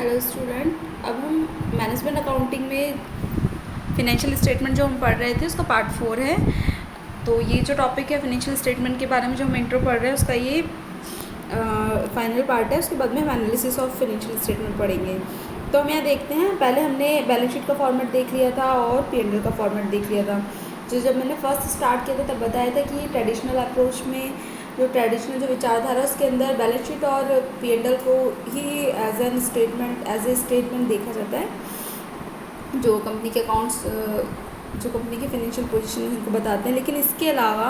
Hello student, अब हम management accounting में फिनेंशियल स्टेटमेंट जो हम पढ़ रहे थे उसका पार्ट 4 है। तो ये जो टॉपिक है फिनेंशियल स्टेटमेंट के बारे में जो हम इंट्रो पढ़ रहे हैं उसका ये फाइनल पार्ट है। उसके बाद में हम एनालिसिस ऑफ फिनेंशियल स्टेटमेंट पढ़ेंगे। तो हम यहाँ देखते हैं, पहले हमने बैलेंस शीट का फॉर्मेट देख लिया था और P&L का फॉर्मेट देख लिया था। जो जब मैंने फर्स्ट स्टार्ट किया था तब बताया था कि ट्रेडिशनल अप्रोच में जो ट्रेडिशनल जो विचारधारा उसके अंदर बैलेंस शीट और P&L को ही एज ए स्टेटमेंट देखा जाता है, जो कंपनी के अकाउंट्स जो कंपनी की फाइनेंशियल पोजीशन उनको बताते हैं। लेकिन इसके अलावा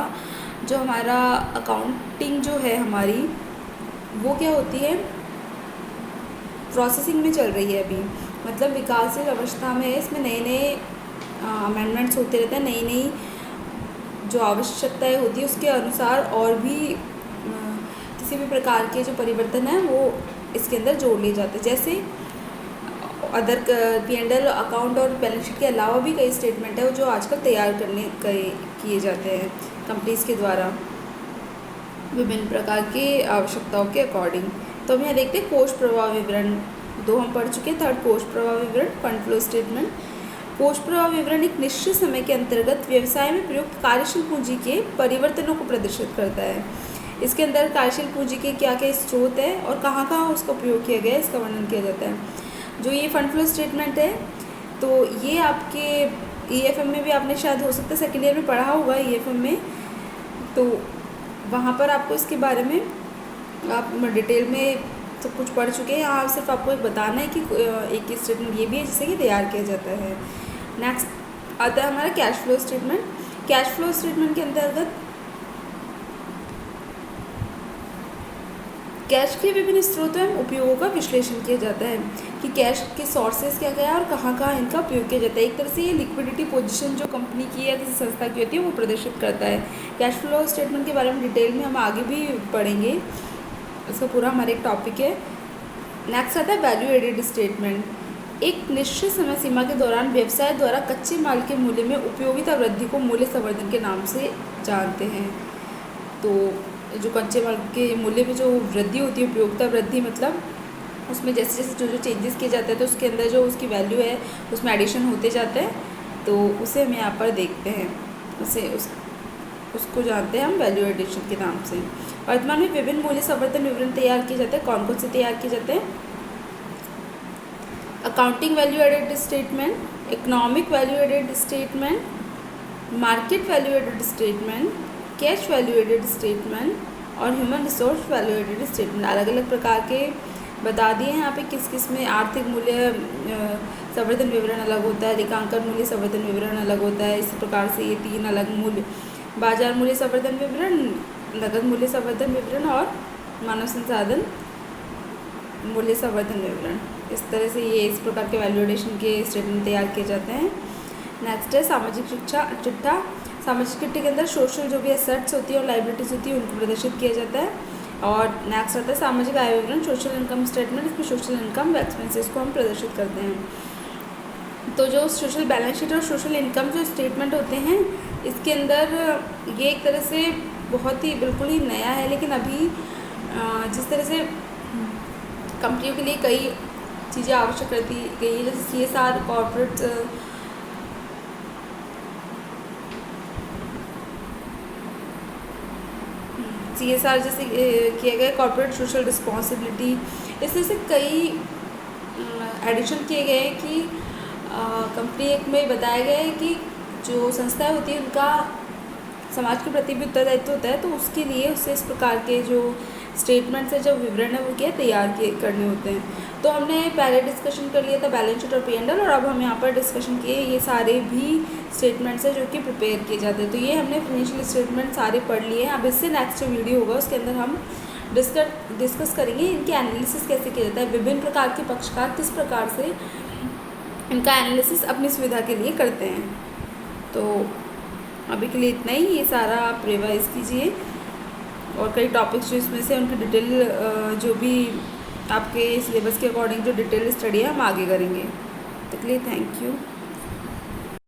जो हमारा अकाउंटिंग जो है हमारी वो क्या होती है, प्रोसेसिंग में चल रही है अभी, मतलब विकासशील अवस्था में है। इसमें नए नए अमेंडमेंट्स होते रहते हैं, नई नई जो आवश्यकताएं होती है उसके अनुसार और भी किसी भी प्रकार के जो परिवर्तन है वो इसके अंदर जोड़ लिए जाते हैं। जैसे अदर P&L अकाउंट और बैलेंस शीट के अलावा भी कई स्टेटमेंट है जो आजकल तैयार किए जाते हैं कंपनीज के द्वारा विभिन्न प्रकार की आवश्यकताओं के अकॉर्डिंग। तो हम यहाँ देखते हैं कोष प्रवाह विवरण 2 हम पढ़ चुके हैं। थर्ड, कोष प्रवाह विवरण, फंड फ्लो स्टेटमेंट। कोष प्रवाह विवरण एक निश्चित समय के अंतर्गत व्यवसाय में प्रयुक्त कार्यशील पूंजी के परिवर्तनों को प्रदर्शित करता है। इसके अंदर कार्यशील पूंजी के क्या क्या स्रोत है और कहाँ कहाँ उसका उपयोग किया गया है इसका वर्णन किया जाता है। जो ये फंड फ्लो स्टेटमेंट है तो ये आपके EFM में भी आपने शायद हो सकता है सेकेंड ईयर में पढ़ा होगा EFM में, तो वहाँ पर आपको इसके बारे में आप डिटेल में सब कुछ पढ़ चुके हैं। यहाँ सिर्फ आपको एक बताना है कि एक स्टेटमेंट ये भी है जिससे कि तैयार किया जाता है। नेक्स्ट आता है हमारा cash flow statement. Cash flow statement के अंतर्गत कैश के विभिन्न स्रोतों एवं उपयोगों का विश्लेषण किया जाता है कि कैश के सोर्सेज क्या क्या है और कहाँ कहाँ इनका उपयोग किया जाता है। एक तरह से ये लिक्विडिटी पोजीशन जो कंपनी की या किसी संस्था की होती है वो प्रदर्शित करता है। कैश फ्लो स्टेटमेंट के बारे में डिटेल में हम आगे भी पढ़ेंगे, इसका पूरा हमारा एक टॉपिक है। नेक्स्ट आता है वैल्यू एडेड स्टेटमेंट। एक निश्चित समय सीमा के दौरान व्यवसाय द्वारा कच्चे माल के मूल्य में उपयोगिता वृद्धि को मूल्य संवर्धन के नाम से जानते हैं। तो जो कच्चे माल के मूल्य में जो वृद्धि होती है, उपयोगिता वृद्धि, मतलब उसमें जैसे जैसे जो चेंजेस किए जाते हैं तो उसके अंदर जो उसकी वैल्यू है उसमें एडिशन होते जाते हैं, तो उसे हम यहाँ पर देखते हैं, उसको जानते हैं हम वैल्यू एडिशन के नाम से। वर्तमान में विभिन्न मूल्य संवर्धन विवरण तैयार किए जाते हैं। कौन कौन से तैयार किए जाते हैं? Accounting value added statement, economic value added statement, market value added statement, cash value added statement और human resource value added statement. अलग अलग प्रकार के बता दिए हैं यहाँ पे किस किस में आर्थिक मूल्य संवर्धन विवरण अलग होता है, लेखांकन मूल्य संवर्धन विवरण अलग होता है। इस प्रकार से ये 3 अलग मूल्य, बाजार मूल्य संवर्धन विवरण, नगद मूल्य संवर्धन विवरण और मानव संसाधन मूल्य संवर्धन विवरण, इस तरह से ये इस प्रकार के वैल्यूएशन के स्टेटमेंट तैयार किए जाते हैं। नेक्स्ट है सामाजिक चिट्ठा। सामाजिक चिट्ठे के अंदर सोशल जो भी एसेट्स होती है और लाइबिलिटीज़ होती है उनको प्रदर्शित किया जाता है। और नेक्स्ट आता है सामाजिक आय विवरण, सोशल इनकम स्टेटमेंट। इसमें सोशल इनकम व एक्सपेंसेस को हम प्रदर्शित करते हैं। तो जो सोशल बैलेंस शीट और सोशल इनकम जो स्टेटमेंट होते हैं इसके अंदर ये एक तरह से बहुत ही बिल्कुल ही नया है, लेकिन अभी जिस तरह से कंपनियों के लिए कई चीज़ें आवश्यक करती गई है, जैसे CSR कॉर्पोरेट CSR जैसे किया गया, कॉर्पोरेट सोशल रिस्पॉन्सिबिलिटी, इस तरह से कई एडिशन किए गए हैं कि कंपनी में बताया गया है कि जो संस्थाएं होती हैं उनका समाज के प्रति भी उत्तरदायित्व होता है, तो उसके लिए उससे इस प्रकार के जो स्टेटमेंट्स है, जो विवरण है वो क्या तैयार करने होते हैं। तो हमने पहले डिस्कशन कर लिया था बैलेंस शीट और P&L, और अब हम यहाँ पर डिस्कशन किए ये सारे भी स्टेटमेंट्स हैं जो कि प्रिपेयर किए जाते हैं। तो ये हमने फाइनेंशियल स्टेटमेंट सारे पढ़ लिए हैं। अब इससे नेक्स्ट वीडियो होगा उसके अंदर हम डिस्कस करेंगे इनके एनालिसिस कैसे किया जाता है, विभिन्न प्रकार के पक्षकार किस प्रकार से इनका एनालिसिस अपनी सुविधा के लिए करते हैं। तो अभी के लिए इतना ही, ये सारा आप रिवाइज कीजिए और कई टॉपिक्स जो इसमें से उनकी डिटेल जो भी आपके सिलेबस के अकॉर्डिंग जो डिटेल स्टडी है हम आगे करेंगे। तो के लिए थैंक यू।